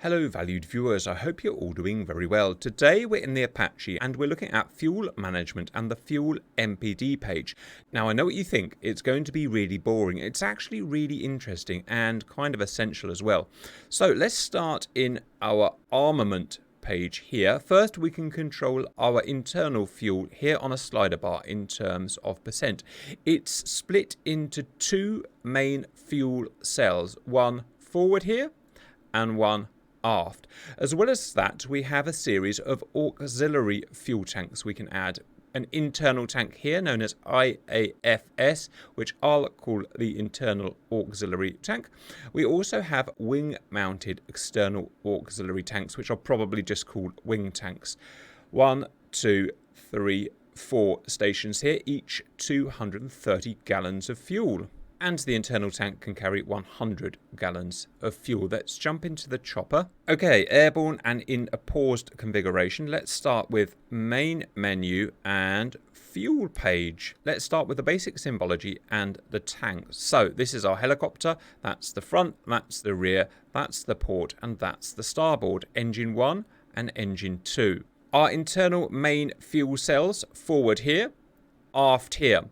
Hello valued viewers, I hope you're all doing very well. Today we're in the Apache and we're looking at fuel management and the fuel MPD page. Now I know what you think, it's going to be really boring. It's actually really interesting and kind of essential as well. So let's start in our armament page here. First we can control our internal fuel here on a slider bar in terms of percent. It's split into two main fuel cells, one forward here and one aft. As well as that, we have a series of auxiliary fuel tanks we can add. An internal tank here known as IAFS, which I'll call the internal auxiliary tank. We also have wing-mounted external auxiliary tanks, which are probably just called wing tanks. 1, 2, 3, 4 stations here, each 230 gallons of fuel. And the internal tank can carry 100 gallons of fuel. Let's jump into the chopper. Okay, airborne and in a paused configuration. Let's start with main menu and fuel page. Let's start with the basic symbology and the tank. So this is our helicopter. That's the front, that's the rear, that's the port, and that's the starboard. Engine 1 and engine 2. Our internal main fuel cells, forward here, aft here.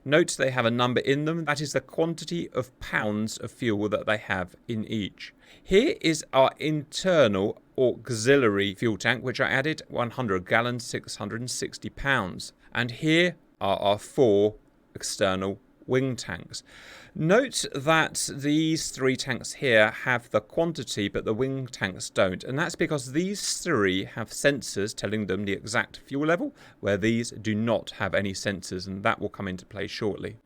Note they have a number in them. That is the quantity of pounds of fuel that they have in each. Here is our internal auxiliary fuel tank, which I added 100 gallons, 660 pounds. And here are our 4 external wing tanks. Note that these 3 tanks here have the quantity, but the wing tanks don't. And that's because these 3 have sensors telling them the exact fuel level, where these do not have any sensors, and that will come into play shortly.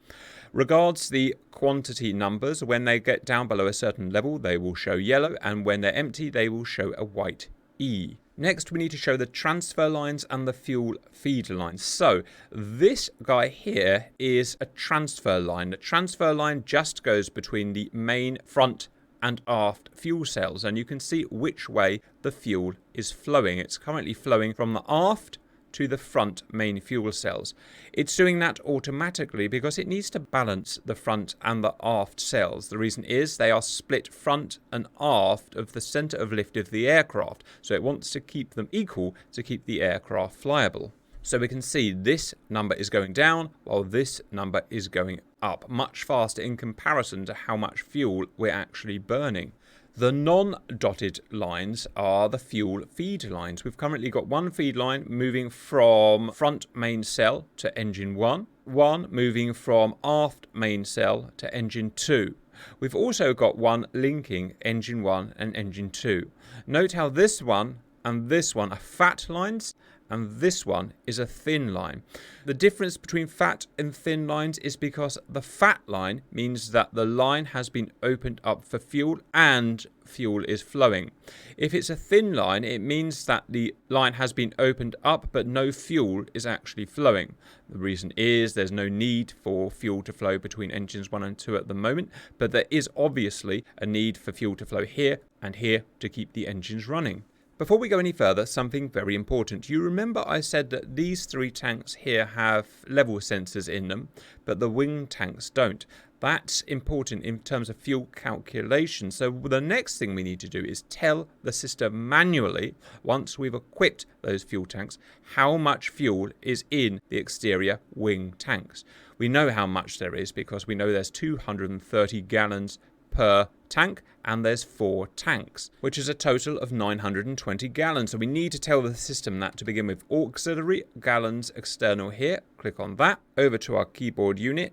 Regards the quantity numbers, when they get down below a certain level, they will show yellow, and when they're empty, they will show a white E. Next, we need to show the transfer lines and the fuel feed lines. So this guy here is a transfer line. The transfer line just goes between the main front and aft fuel cells, and you can see which way the fuel is flowing. It's currently flowing from the aft to the front main fuel cells. It's doing that automatically because it needs to balance the front and the aft cells. The reason is they are split front and aft of the center of lift of the aircraft, so it wants to keep them equal to keep the aircraft flyable. So we can see this number is going down while this number is going up, much faster in comparison to how much fuel we're actually burning. The non-dotted lines are the fuel feed lines. We've currently got one feed line moving from front main cell to engine 1, one moving from aft main cell to engine 2. We've also got one linking engine 1 and engine 2. Note how this one and this one are fat lines, and this one is a thin line. The difference between fat and thin lines is because the fat line means that the line has been opened up for fuel and fuel is flowing. If it's a thin line, it means that the line has been opened up but no fuel is actually flowing. The reason is there's no need for fuel to flow between engines 1 and 2 at the moment, but there is obviously a need for fuel to flow here and here to keep the engines running. Before we go any further, something very important. You remember I said that these 3 tanks here have level sensors in them, but the wing tanks don't. That's important in terms of fuel calculation. So the next thing we need to do is tell the system manually, once we've equipped those fuel tanks, how much fuel is in the exterior wing tanks. We know how much there is because we know there's 230 gallons per tank, and there's 4 tanks, which is a total of 920 gallons. So we need to tell the system that to begin with. Auxiliary gallons external here, click on that, over to our keyboard unit,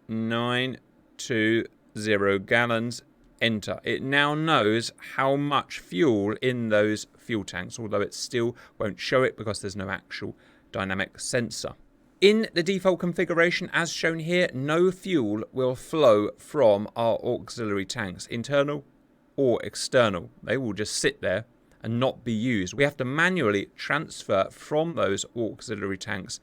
920 gallons, enter. It now knows how much fuel in those fuel tanks, although it still won't show it because there's no actual dynamic sensor. In the default configuration, as shown here, no fuel will flow from our auxiliary tanks, internal or external. They will just sit there and not be used. We have to manually transfer from those auxiliary tanks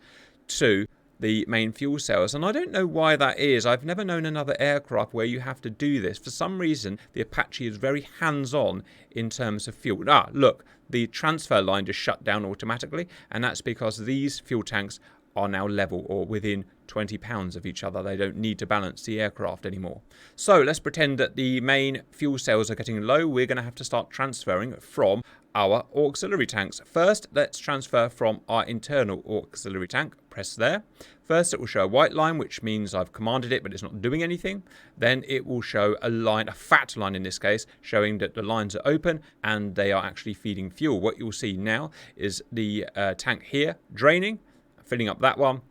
to the main fuel cells, and I don't know why that is. I've never known another aircraft where you have to do this. For some reason, the Apache is very hands-on in terms of fuel. Look, the transfer line just shut down automatically, and that's because these fuel tanks are now level or within 20 pounds of each other. They don't need to balance the aircraft anymore. So let's pretend that the main fuel cells are getting low. We're going to have to start transferring from our auxiliary tanks. First, let's transfer from our internal auxiliary tank. Press there. First, it will show a white line, which means I've commanded it, but it's not doing anything. Then it will show a line, a fat line in this case, showing that the lines are open and they are actually feeding fuel. What you'll see now is the tank here draining, filling up that one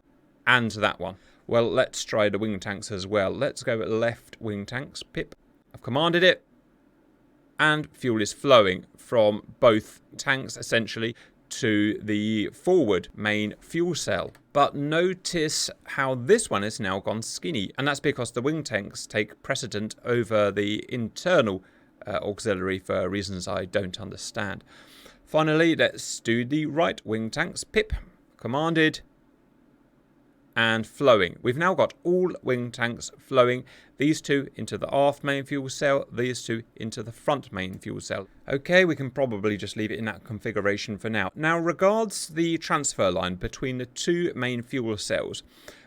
and that one. Well, let's try the wing tanks as well. Let's go with left wing tanks. Pip. I've commanded it. And fuel is flowing from both tanks, essentially, to the forward main fuel cell. But notice how this one has now gone skinny. And that's because the wing tanks take precedent over the internal auxiliary for reasons I don't understand. Finally, let's do the right wing tanks. Pip. Commanded. And flowing. We've now got all wing tanks flowing. These two into the aft main fuel cell, these two into the front main fuel cell. Okay, we can probably just leave it in that configuration for now. Now, regards the transfer line between the two main fuel cells,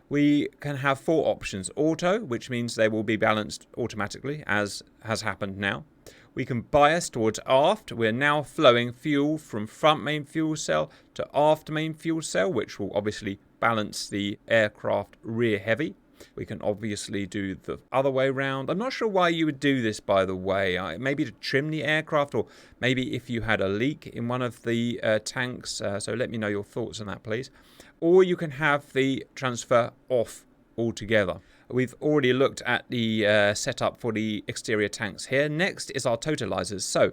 we can have 4 options. Auto, which means they will be balanced automatically, as has happened now. We can bias towards aft. We're now flowing fuel from front main fuel cell to aft main fuel cell, which will obviously balance the aircraft rear heavy. We can obviously do the other way around. I'm not sure why you would do this, by the way. Maybe to trim the aircraft, or maybe if you had a leak in one of the tanks. So let me know your thoughts on that, please. Or you can have the transfer off altogether. We've already looked at the setup for the exterior tanks here. Next is our totalizers. So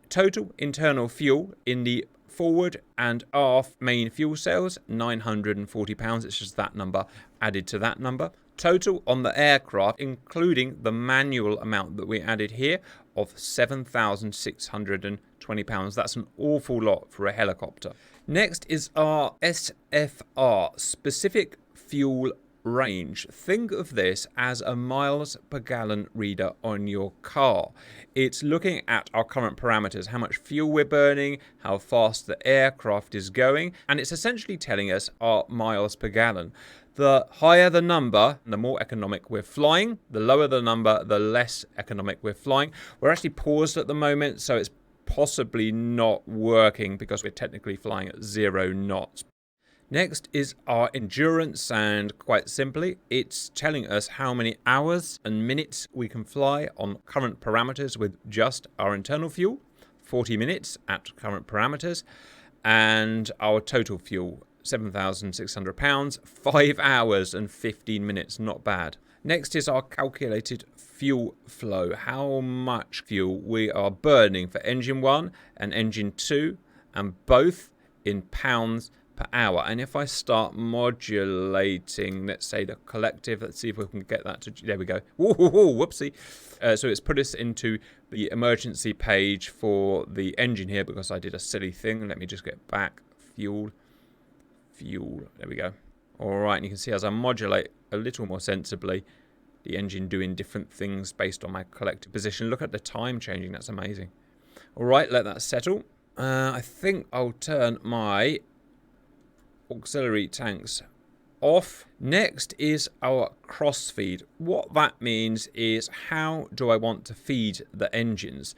total internal fuel in the forward and aft main fuel cells, 940 pounds. It's just that number added to that number. Total on the aircraft, including the manual amount that we added here, of 7,620 pounds. That's an awful lot for a helicopter. Next is our SFR, specific fuel range. Think of this as a miles per gallon reader on your car. It's looking at our current parameters, how much fuel we're burning, how fast the aircraft is going, and it's essentially telling us our miles per gallon. The higher the number, the more economic we're flying. The lower the number, the less economic we're flying. We're actually paused at the moment, so it's possibly not working because we're technically flying at 0 knots. Next is our endurance, and quite simply, it's telling us how many hours and minutes we can fly on current parameters with just our internal fuel, 40 minutes at current parameters, and our total fuel, 7,600 pounds, 5 hours and 15 minutes, not bad. Next is our calculated fuel flow, how much fuel we are burning for engine 1 and engine 2, and both in pounds per hour. And if I start modulating, let's say the collective, let's see if we can get that to, there we go. Whoopsie. So it's put us into the emergency page for the engine here because I did a silly thing. Let me just get back. Fuel. There we go. All right, and you can see as I modulate a little more sensibly, the engine doing different things based on my collective position. Look at the time changing. That's amazing. All right, let that settle. I think I'll turn my auxiliary tanks off. Next is our cross feed. What that means is how do I want to feed the engines?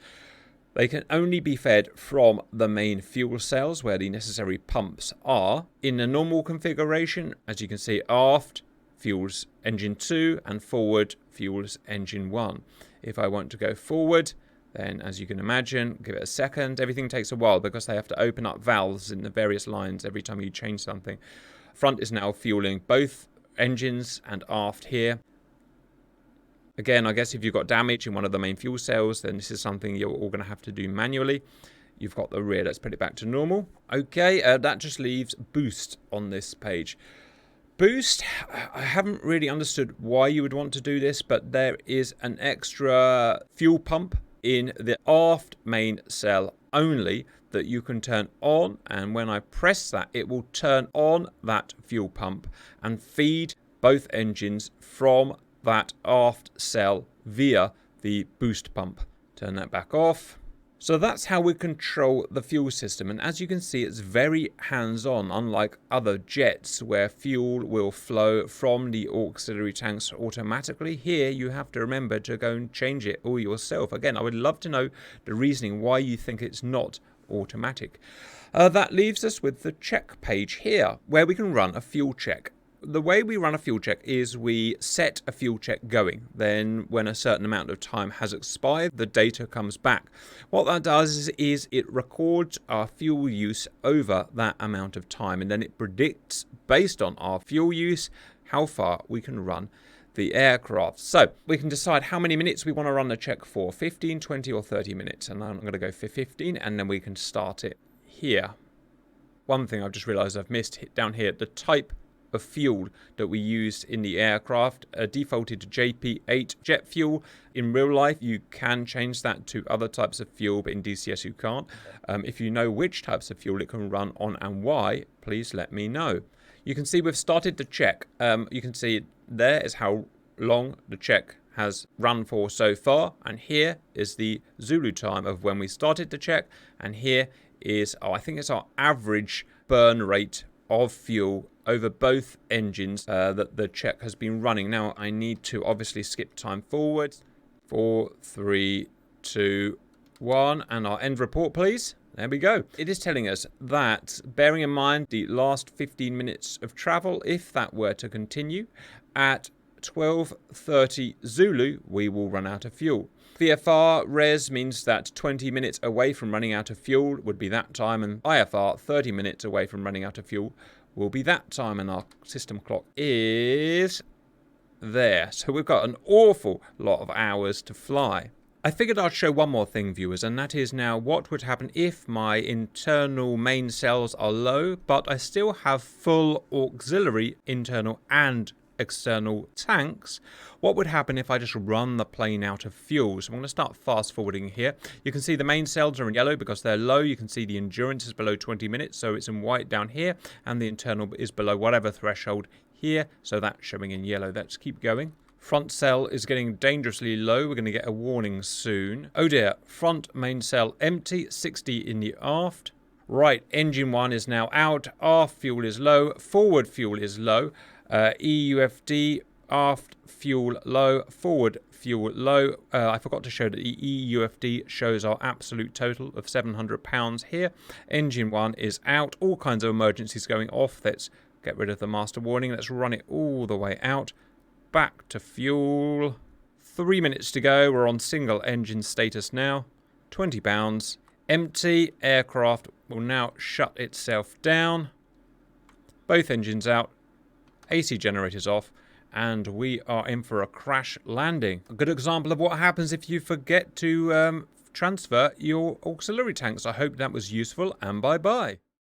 They can only be fed from the main fuel cells where the necessary pumps are. In the normal configuration, as you can see, aft fuels engine 2 and forward fuels engine 1. If I want to go forward, then as you can imagine, give it a second. Everything takes a while because they have to open up valves in the various lines every time you change something. Front is now fueling both engines and aft here. Again, I guess if you've got damage in one of the main fuel cells, then this is something you're all going to have to do manually. You've got the rear. Let's put it back to normal. Okay, that just leaves boost on this page. Boost, I haven't really understood why you would want to do this, but there is an extra fuel pump in the aft main cell only that you can turn on, and when I press that, it will turn on that fuel pump and feed both engines from that aft cell via the boost pump. Turn that back off. So that's how we control the fuel system, and as you can see, it's very hands-on, unlike other jets where fuel will flow from the auxiliary tanks automatically. Here you have to remember to go and change it all yourself. Again, I would love to know the reasoning why you think it's not automatic. That leaves us with the check page here, where we can run a fuel check. The way we run a fuel check is we set a fuel check going. Then when a certain amount of time has expired, the data comes back. What that does is it records our fuel use over that amount of time, and then it predicts, based on our fuel use, how far we can run the aircraft. So we can decide how many minutes we want to run the check for, 15, 20 or 30 minutes. And I'm going to go for 15, and then we can start it here. One thing I've just realized I've missed down here, the type of fuel that we use in the aircraft, defaulted to JP8 jet fuel. In real life you can change that to other types of fuel, but in DCS you can't. If you know which types of fuel it can run on and why, please let me know. You can see we've started the check. You can see there is how long the check has run for so far, and here is the Zulu time of when we started the check, and here is I think it's our average burn rate of fuel over both engines that the check has been running. Now I need to obviously skip time forward. 4, 3, 2, 1, and our end report, please. There we go. It is telling us that, bearing in mind the last 15 minutes of travel, if that were to continue, at 12:30 Zulu, we will run out of fuel. VFR res means that 20 minutes away from running out of fuel would be that time, and IFR 30 minutes away from running out of fuel will be that time, and our system clock is there. So we've got an awful lot of hours to fly. I figured I'd show one more thing, viewers, and that is now what would happen if my internal main cells are low, but I still have full auxiliary internal and external tanks. What would happen if I just run the plane out of fuel? So I'm going to start fast forwarding here. You can see the main cells are in yellow because they're low. You can see the endurance is below 20 minutes, so it's in white down here, and the internal is below whatever threshold here, so that's showing in yellow. Let's keep going. Front cell is getting dangerously low. We're going to get a warning soon. Oh dear, front main cell empty, 60 in the aft. Right, engine 1 is now out. Aft fuel is low. Forward fuel is low. EUFD, aft fuel low, forward fuel low. I forgot to show that the EUFD shows our absolute total of £700 here. Engine 1 is out. All kinds of emergencies going off. Let's get rid of the master warning. Let's run it all the way out. Back to fuel. 3 minutes to go. We're on single engine status now. £20. Empty. Aircraft will now shut itself down. Both engines out. AC generators off, and we are in for a crash landing. A good example of what happens if you forget to transfer your auxiliary tanks. I hope that was useful, and bye bye.